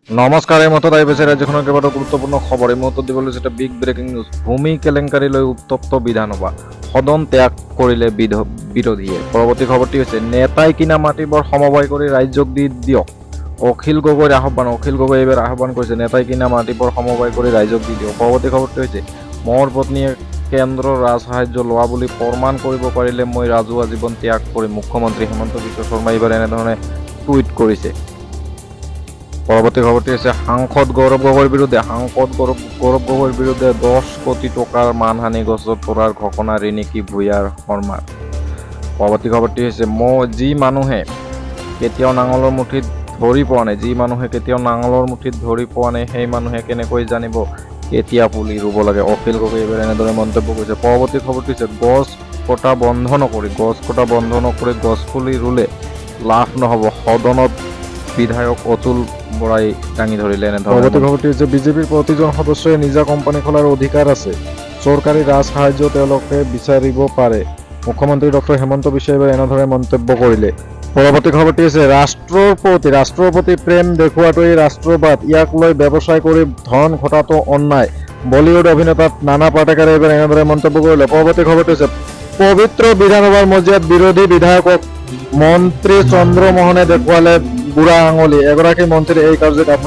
নমস্কাৰ। এই মুহূৰ্তত আহি পাইছে ৰাজ্যখনৰ কেইবাটাও গুৰুত্বপূৰ্ণ খবৰ। এই মুহূৰ্তত দিবলৈ লৈছে এটা বিগ ব্ৰেকিং নিউজ। ভূমি কেলেংকাৰী লৈ উত্তপ্ত বিধানসভা, সদন ত্যাগ কৰিলে বিৰোধীয়ে। পৰৱৰ্তী খবৰটি হৈছে নেতাই কিনা মাটিবোৰ সমবায় কৰি ৰাইজক দি দিয়ক। অখিল গগৈৰ আহ্বান। অখিল গগৈ এইবাৰ আহ্বান কৰিছে নেতাই কিনা মাটিবোৰ সমবায় কৰি ৰাইজক দি দিয়ক। পৰৱৰ্তী খবৰটি হৈছে মোৰ পত্নীয়ে কেন্দ্ৰৰ ৰাজসাহায্য লোৱা বুলি প্ৰমাণ কৰিব পাৰিলে মই ৰাজহুৱা জীৱন ত্যাগ কৰিম। মুখ্যমন্ত্ৰী হিমন্ত বিশ্ব শৰ্মাই এইবাৰ এনেধৰণে টুইট কৰিছে। পৰৱৰ্তী খবৰটি হৈছে সাংসদ গৌৰৱ গগৈৰ বিৰুদ্ধে 10 কোটি টকাৰ মানহানি গোচৰ তৰাৰ ঘোষণা ৰিণিকী ভূঞাৰ শৰ্মাৰ। পৰৱৰ্তী খবৰটি হৈছে যি মানুহে কেতিয়াও নাঙলৰ মুঠিত ধৰি পোৱা নাই সেই মানুহে কেনেকৈ জানিব কেতিয়া পুলি ৰুব লাগে। অখিল গগৈ এইবাৰ এনেদৰে মন্তব্য কৰিছে। পৰৱৰ্তী খবৰটি হৈছে গছ কটা বন্ধ নকৰি গছ পুলি ৰুলে লাভ নহ'ব। সদনত বিধায়ক অতুল বৰাই দাঙি ধৰিলে। পৰৱৰ্তী খবৰটি হৈছে বিজেপিৰ প্ৰতিজন সদস্যই নিজা কোম্পানী খোলাৰ অধিকাৰ আছে। চৰকাৰী ৰাজসাহায্য তেওঁলোকে বিচাৰিব পাৰে। মুখ্যমন্ত্ৰী ডক্টৰ হিমন্ত বিশ্ব শৰ্মাই এনেদৰে মন্তব্য কৰিলে। পৰৱৰ্তী খবৰটি হৈছে ৰাষ্ট্ৰৰ প্ৰতি প্ৰেম দেখুওৱাটোৱেই ৰাষ্ট্ৰবাদ। ইয়াক লৈ ব্যৱসায় কৰি ধন ঘটাটো অন্যায়। বলিউড অভিনেতা নানা পাটেকাৰে এইবাৰ এনেদৰে মন্তব্য কৰিলে। পৰৱৰ্তী খবৰটি হৈছে পবিত্ৰ বিধানসভাৰ মজিয়াত বিৰোধী বিধায়কক মন্ত্ৰী চন্দ্ৰমোহনে দেখুৱালে বুঢ়া আঙুলি। এগৰাকী মন্ত্ৰীৰ এই কাৰ্যত